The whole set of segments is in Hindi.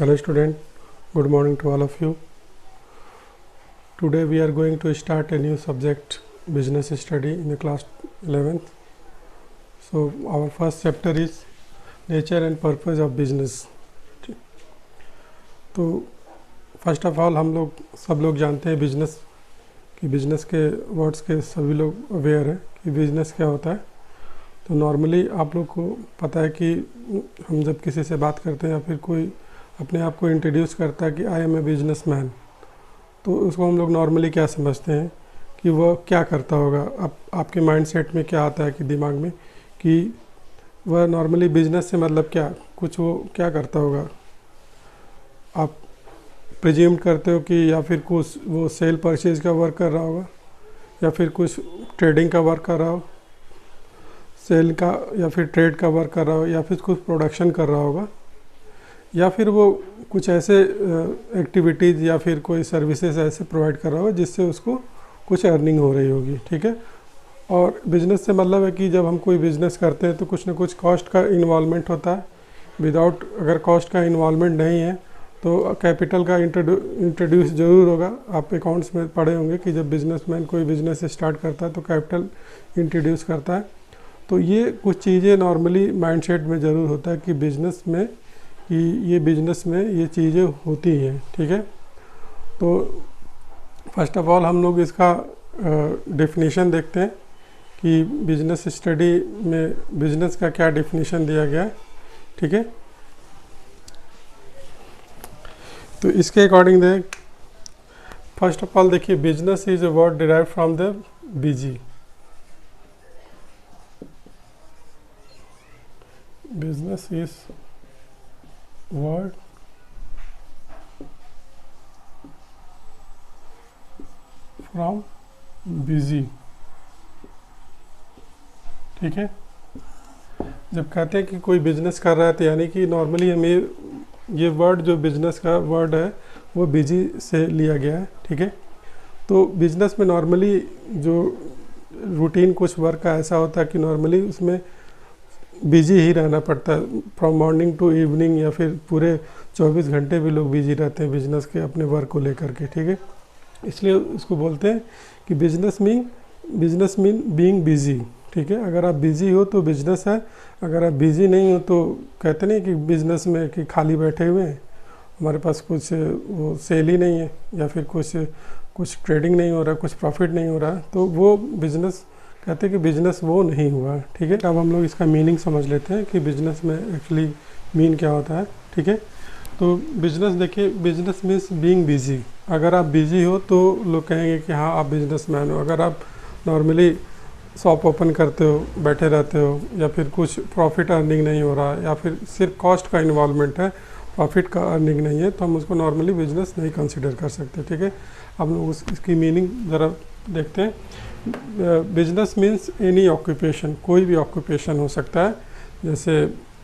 Hello student, good morning to all of you. Today we are going to start a new subject, business study in the class 11th. So our first chapter is nature and purpose of business. तो फर्स्ट ऑफ ऑल हम लोग सब लोग जानते हैं बिजनेस के वर्ड्स के सभी लोग अवेयर हैं कि बिजनेस क्या होता है. तो नॉर्मली आप लोग को पता है कि हम जब किसी से बात करते हैं या फिर कोई अपने आप को इंट्रोड्यूस करता है कि आई एम ए बिजनेसमैन, तो उसको हम लोग नॉर्मली क्या समझते हैं कि वह क्या करता होगा. आपके माइंडसेट में क्या आता है कि दिमाग में कि वह नॉर्मली बिजनेस से मतलब क्या, कुछ वो क्या करता होगा. आप प्रिज्यूम करते हो कि या फिर कुछ वो सेल परचेज का वर्क कर रहा होगा, या फिर कुछ ट्रेडिंग का वर्क कर रहा हो, सेल का या फिर ट्रेड का वर्क कर रहा हो, या फिर कुछ प्रोडक्शन कर रहा होगा, या फिर वो कुछ ऐसे एक्टिविटीज़ या फिर कोई सर्विसेज ऐसे प्रोवाइड कर रहा होगा जिससे उसको कुछ अर्निंग हो रही होगी. ठीक है. और बिज़नेस से मतलब है कि जब हम कोई बिज़नेस करते हैं तो कुछ ना कुछ कॉस्ट का इन्वॉल्वमेंट होता है. विदाउट अगर कॉस्ट का इन्वॉल्वमेंट नहीं है तो कैपिटल का इंट्रोड्यूस ज़रूर होगा. आप अकाउंट्स में पढ़े होंगे कि जब बिजनेसमैन कोई बिज़नेस स्टार्ट करता है तो कैपिटल इंट्रोड्यूस करता है. तो ये कुछ चीज़ें नॉर्मली माइंडसेट में ज़रूर होता है कि बिज़नेस में ये चीज़ें होती हैं. ठीक है. तो फर्स्ट ऑफ ऑल हम लोग इसका डेफिनेशन देखते हैं कि बिजनेस स्टडी में बिजनेस का क्या डेफिनेशन दिया गया है. ठीक है. तो इसके अकॉर्डिंग देख, फर्स्ट ऑफ ऑल देखिए, business is a word derive from the busy. Business is word from busy. ठीक है. जब कहते हैं कि कोई बिजनेस कर रहा है तो यानी कि नॉर्मली हमें ये वर्ड जो बिजनेस का वर्ड है वो बिजी से लिया गया है. ठीक है. तो बिजनेस में नॉर्मली जो रूटीन कुछ वर्क का ऐसा होता है कि नॉर्मली उसमें बिजी ही रहना पड़ता है फ्रॉम मॉर्निंग टू इवनिंग, या फिर पूरे 24 घंटे भी लोग बिजी रहते हैं बिजनेस के अपने वर्क को लेकर के. ठीक है. इसलिए उसको बोलते हैं कि बिजनेस मीन बीइंग बिजी. ठीक है. अगर आप बिजी हो तो बिजनेस है, अगर आप बिजी नहीं हो तो कहते नहीं कि बिजनेस में कि खाली बैठे हुए हैं, हमारे पास कुछ वो सेल ही नहीं है, या फिर कुछ ट्रेडिंग नहीं हो रहा, कुछ प्रॉफिट नहीं हो रहा, तो वो बिजनेस कहते हैं कि बिजनेस वो नहीं हुआ. ठीक है. अब हम लोग इसका मीनिंग समझ लेते हैं कि बिजनेस में एक्चुअली मीन क्या होता है. ठीक है. तो बिजनेस देखिए, बिजनेस मीन्स बीइंग बिजी. अगर आप बिजी हो तो लोग कहेंगे कि हाँ आप बिजनेसमैन हो. अगर आप नॉर्मली शॉप ओपन करते हो, बैठे रहते हो, या फिर कुछ प्रॉफिट अर्निंग नहीं हो रहा, या फिर सिर्फ कॉस्ट का इन्वॉल्वमेंट है, प्रॉफिट का अर्निंग नहीं है, तो हम उसको नॉर्मली बिजनेस नहीं कंसिडर कर सकते. ठीक है. अब लोग इसकी मीनिंग ज़रा देखते हैं. बिजनेस मीन्स एनी ऑक्यूपेशन, कोई भी ऑक्यूपेशन हो सकता है, जैसे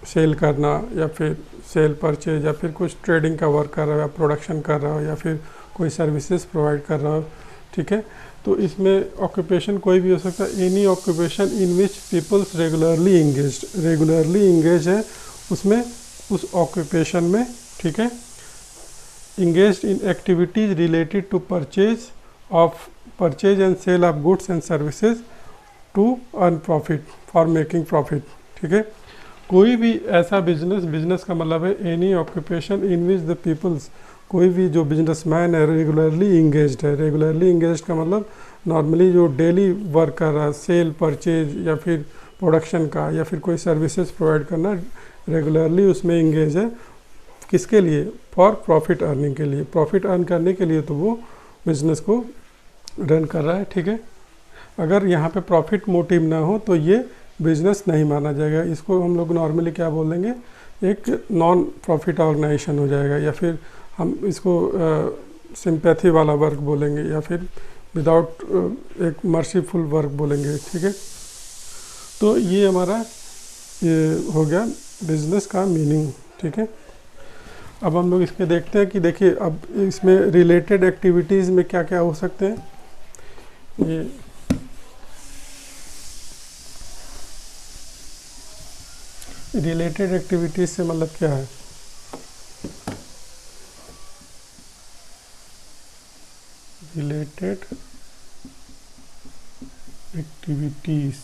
सेल करना, या फिर सेल परचेज, या फिर कुछ ट्रेडिंग का वर्क कर रहा हो, या प्रोडक्शन कर रहा हो, या फिर कोई सर्विसेज प्रोवाइड कर रहा हो. ठीक है. तो इसमें ऑक्यूपेशन कोई भी हो सकता है. Any occupation in which peoples regularly engage है उसमें, उस ऑक्यूपेशन में. ठीक है. Engage in activities related to purchase and sale of goods and services to earn profit, for making profit. ठीक है. कोई भी ऐसा बिजनेस का मतलब है any occupation in which the peoples, कोई भी जो बिजनेसमैन है रेगुलरली इंगेज्ड है. रेगुलरली इंगेज्ड का मतलब नॉर्मली जो डेली वर्क कर रहा है, सेल परचेज या फिर प्रोडक्शन का, या फिर कोई सर्विसेज प्रोवाइड करना, रेगुलरली उसमें इंगेज है. किसके लिए? फॉर प्रॉफिट अर्निंग के लिए, प्रॉफिट अर्न करने के लिए तो वो बिजनेस को रन कर रहा है. ठीक है. अगर यहाँ पे प्रॉफिट मोटिव ना हो तो ये बिजनेस नहीं माना जाएगा. इसको हम लोग नॉर्मली क्या बोलेंगे, एक नॉन प्रॉफिट ऑर्गेनाइजेशन हो जाएगा, या फिर हम इसको सिंपैथी वाला वर्क बोलेंगे, या फिर विदाउट एक मर्सीफुल वर्क बोलेंगे. ठीक है. तो ये हमारा ये हो गया बिजनेस का मीनिंग. ठीक है. अब हम लोग इसके देखते हैं कि देखिए अब इसमें रिलेटेड एक्टिविटीज़ में क्या क्या हो सकते हैं. ये रिलेटेड एक्टिविटीज़ से मतलब क्या है, रिलेटेड एक्टिविटीज़,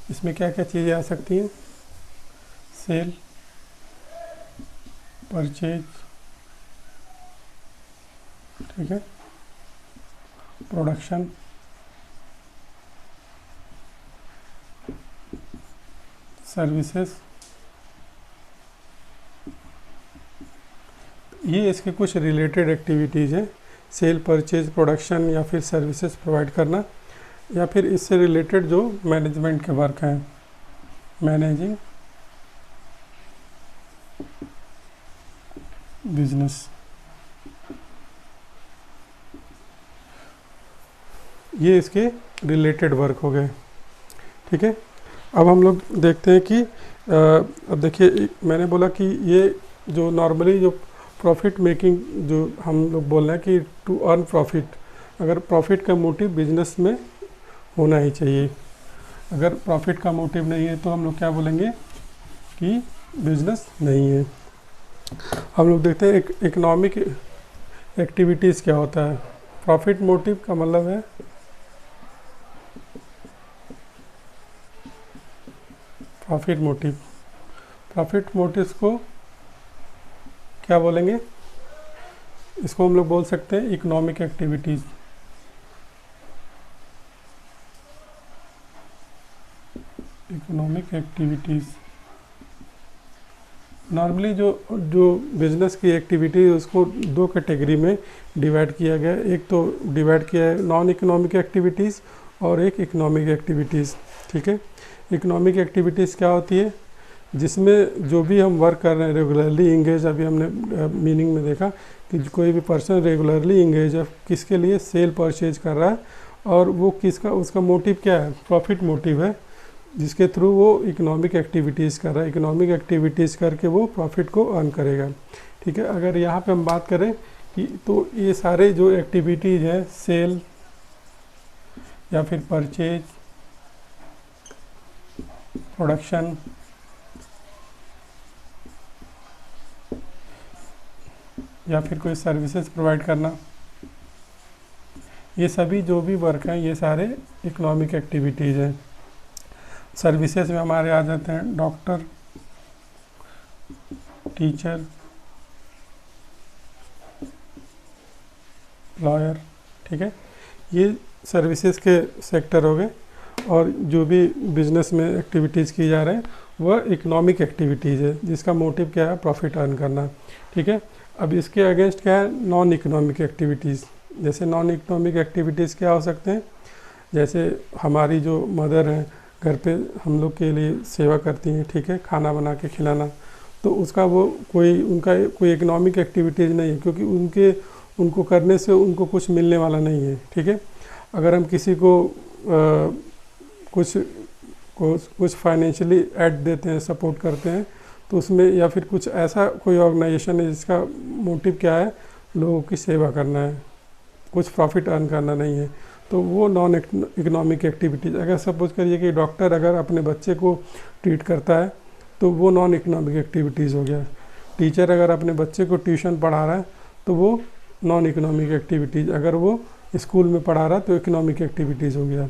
इसमें क्या क्या चीज़ें आ सकती हैं? सेल, परचेज, ठीक है, प्रोडक्शन, सर्विसेज, ये इसके कुछ रिलेटेड एक्टिविटीज़ हैं। सेल, परचेज, प्रोडक्शन या फिर सर्विसेज प्रोवाइड करना, या फिर इससे रिलेटेड जो मैनेजमेंट के वर्क हैं, मैनेजिंग बिजनेस, ये इसके रिलेटेड वर्क हो गए। ठीक है, अब हम लोग देखते हैं कि अब देखिए मैंने बोला कि ये जो नॉर्मली जो प्रॉफिट मेकिंग जो हम लोग बोल रहे हैं कि टू अर्न प्रॉफिट, अगर प्रॉफिट का मोटिव बिजनेस में होना ही चाहिए। अगर प्रॉफिट का मोटिव नहीं है तो हम लोग क्या बोलेंगे कि बिजनेस नहीं है। हम लोग देखते हैं इकोनॉमिक एक्टिविटीज़ क्या होता है। प्रॉफिट मोटिव का मतलब है प्रॉफिट मोटिव्स को क्या बोलेंगे? इसको हम लोग बोल सकते हैं economic activities. Economic activities normally जो बिजनेस की एक्टिविटी है उसको दो कैटेगरी में डिवाइड किया गया है। एक तो डिवाइड किया है नॉन इकोनॉमिक एक्टिविटीज़ और एक इकोनॉमिक एक्टिविटीज़। ठीक है, इकोनॉमिक एक्टिविटीज़ क्या होती है? जिसमें जो भी हम वर्क कर रहे हैं रेगुलरली इंगेज, अभी हमने मीनिंग में देखा कि कोई भी पर्सन रेगुलरली इंगेज है, किसके लिए? सेल परचेज कर रहा है, और वो किसका, उसका मोटिव क्या है? प्रॉफिट मोटिव है, जिसके थ्रू वो इकोनॉमिक एक्टिविटीज़ कर रहा है। इकोनॉमिक एक्टिविटीज़ करके वो प्रॉफिट को अर्न करेगा। ठीक है, अगर यहाँ पे हम बात करें कि तो ये सारे जो एक्टिविटीज़ हैं, सेल या फिर परचेज, प्रोडक्शन, या फिर कोई सर्विसेज प्रोवाइड करना, ये सभी जो भी वर्क हैं ये सारे इकोनॉमिक एक्टिविटीज़ हैं। सर्विसेज में हमारे आ जाते हैं डॉक्टर, टीचर, लॉयर। ठीक है, ये सर्विसेज के सेक्टर हो गए। और जो भी बिजनेस में एक्टिविटीज़ की जा रहे हैं वह इकोनॉमिक एक्टिविटीज़ है, जिसका मोटिव क्या है? प्रॉफिट अर्न करना। ठीक है, अब इसके अगेंस्ट क्या है? Non economic activities. जैसे नॉन इकोनॉमिक एक्टिविटीज़ क्या हो सकते हैं? जैसे हमारी जो मदर हैं घर पे हम लोग के लिए सेवा करती हैं, ठीक है, खाना बना के खिलाना, तो उसका वो उनका कोई इकोनॉमिक एक्टिविटीज़ नहीं है, क्योंकि उनको करने से उनको कुछ मिलने वाला नहीं है। ठीक है, अगर हम किसी को कुछ फाइनेंशियली ऐड देते हैं, सपोर्ट करते हैं, तो उसमें या फिर कुछ ऐसा कोई ऑर्गेनाइजेशन है जिसका मोटिव क्या है? लोगों की सेवा करना है, कुछ प्रॉफिट अर्न करना नहीं है, तो वो नॉन इकोनॉमिक एक्टिविटीज़। अगर सपोज करिए कि डॉक्टर अगर अपने बच्चे को ट्रीट करता है तो वो नॉन इकोनॉमिक एक्टिविटीज़ हो गया। टीचर अगर अपने बच्चे को ट्यूशन पढ़ा रहा है तो वो नॉन इकोनॉमिक एक्टिविटीज़। अगर वो स्कूल में पढ़ा रहा है तो इकोनॉमिक एक्टिविटीज़ हो गया।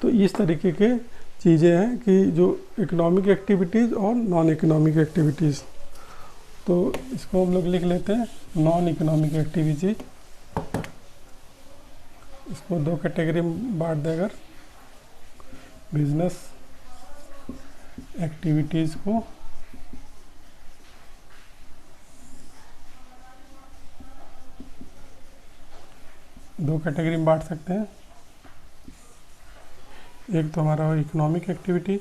तो इस तरीके के चीज़ें हैं कि जो इकोनॉमिक एक्टिविटीज़ और नॉन इकोनॉमिक एक्टिविटीज़। तो इसको हम लोग लिख लेते हैं नॉन इकोनॉमिक एक्टिविटीज़। इसको दो कैटेगरी में बांट दें, अगर बिजनेस एक्टिविटीज़ को दो कैटेगरी में बांट सकते हैं। एक तो हमारा इकोनॉमिक एक्टिविटीज़,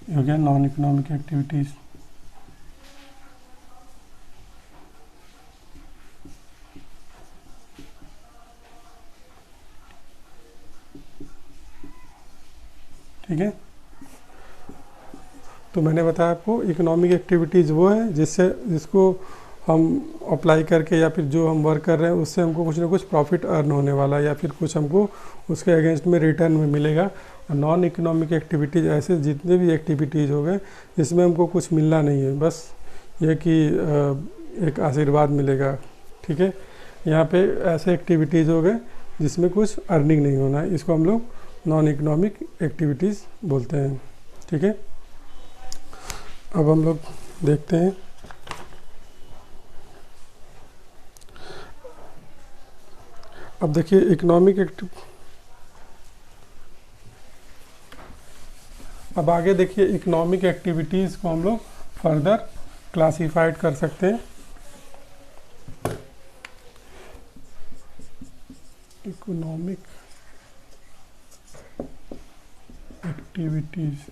हो गया नॉन इकोनॉमिक एक्टिविटीज़। ठीक है, तो मैंने बताया आपको इकोनॉमिक एक्टिविटीज़ वो है जिसको हम अप्लाई करके या फिर जो हम वर्क कर रहे हैं उससे हमको कुछ ना कुछ प्रॉफिट अर्न होने वाला है, या फिर कुछ हमको उसके अगेंस्ट में रिटर्न में मिलेगा। और नॉन इकोनॉमिक एक्टिविटीज़ ऐसे जितने भी एक्टिविटीज़ हो गए जिसमें हमको कुछ मिलना नहीं है, बस ये कि एक आशीर्वाद मिलेगा, ठीक है। यहाँ पे ऐसे एक्टिविटीज़ हो गए जिसमें कुछ अर्निंग नहीं होना है, इसको हम लोग नॉन इकोनॉमिक एक्टिविटीज़ बोलते हैं, ठीक है। अब हम लोग देखते हैं अब देखिए अब आगे देखिए इकोनॉमिक एक्टिविटीज़ को हम लोग फर्दर क्लासिफाइड कर सकते हैं। इकोनॉमिक एक्टिविटीज़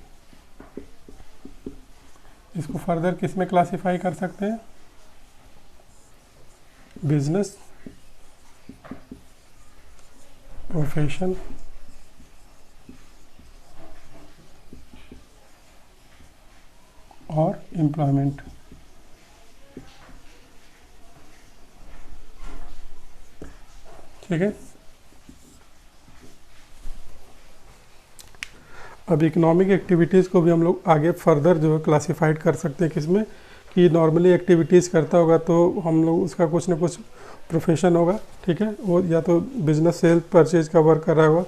इसको फर्दर किस में क्लासिफाई कर सकते हैं? बिजनेस, प्रोफेशन और एम्प्लॉयमेंट। ठीक है। अब इकोनॉमिक एक्टिविटीज़ को भी हम लोग आगे फर्दर जो है क्लासिफाइड कर सकते हैं किसमें, कि नॉर्मली एक्टिविटीज़ करता होगा तो हम लोग उसका कुछ ना कुछ प्रोफेशन होगा, ठीक है। वो या तो बिज़नेस सेल परचेज का वर्क कर रहा होगा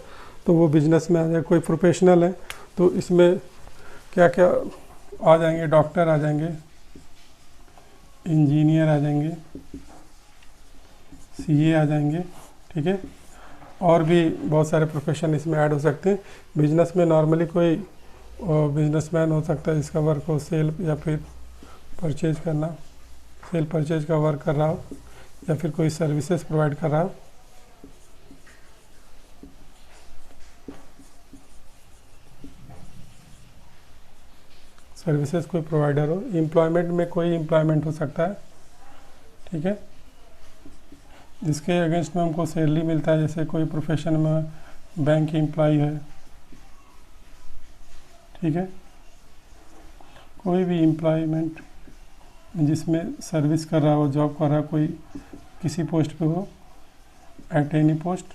तो वो बिज़नेस में आ जाए। कोई प्रोफेशनल है तो इसमें क्या क्या आ जाएंगे? डॉक्टर आ जाएंगे, इंजीनियर आ जाएंगे, सीए आ जाएंगे, ठीक है। और भी बहुत सारे प्रोफेशन इसमें ऐड हो सकते हैं। बिजनेस में नॉर्मली कोई बिजनेसमैन हो सकता है जिसका वर्क हो सेल या फिर परचेज करना, सेल परचेज का वर्क कर रहा हो, या फिर कोई सर्विसेज प्रोवाइड कर रहा हो। सर्विसेज कोई प्रोवाइडर हो। एम्प्लॉयमेंट में कोई एम्प्लॉयमेंट हो सकता है, ठीक है, जिसके अगेंस्ट में हमको सैलरी मिलता है। जैसे कोई प्रोफेशन में बैंक एम्प्लॉय है, ठीक है। कोई भी एम्प्लॉयमेंट जिसमें सर्विस कर रहा हो, जॉब कर रहा हो, कोई किसी पोस्ट पे हो, एट एनी पोस्ट,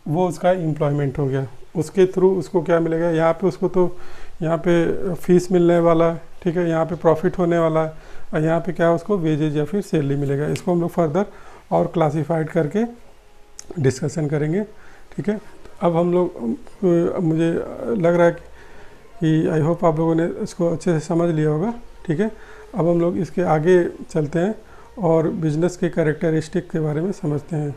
वो उसका एम्प्लॉयमेंट हो गया। उसके थ्रू उसको क्या मिलेगा? यहाँ पे उसको तो यहाँ पे फीस मिलने वाला है, ठीक है, यहाँ पे प्रॉफिट होने वाला है, और यहाँ पे क्या है उसको वेजेज या फिर सैलरी मिलेगा। इसको हम लोग फर्दर और क्लासिफाइड करके डिस्कशन करेंगे, ठीक है। अब हम लोग मुझे लग रहा है कि आई होप आप लोगों ने इसको अच्छे से समझ लिया होगा, ठीक है। अब हम लोग इसके आगे चलते हैं और बिजनेस के कैरेक्टरिस्टिक के बारे में समझते हैं।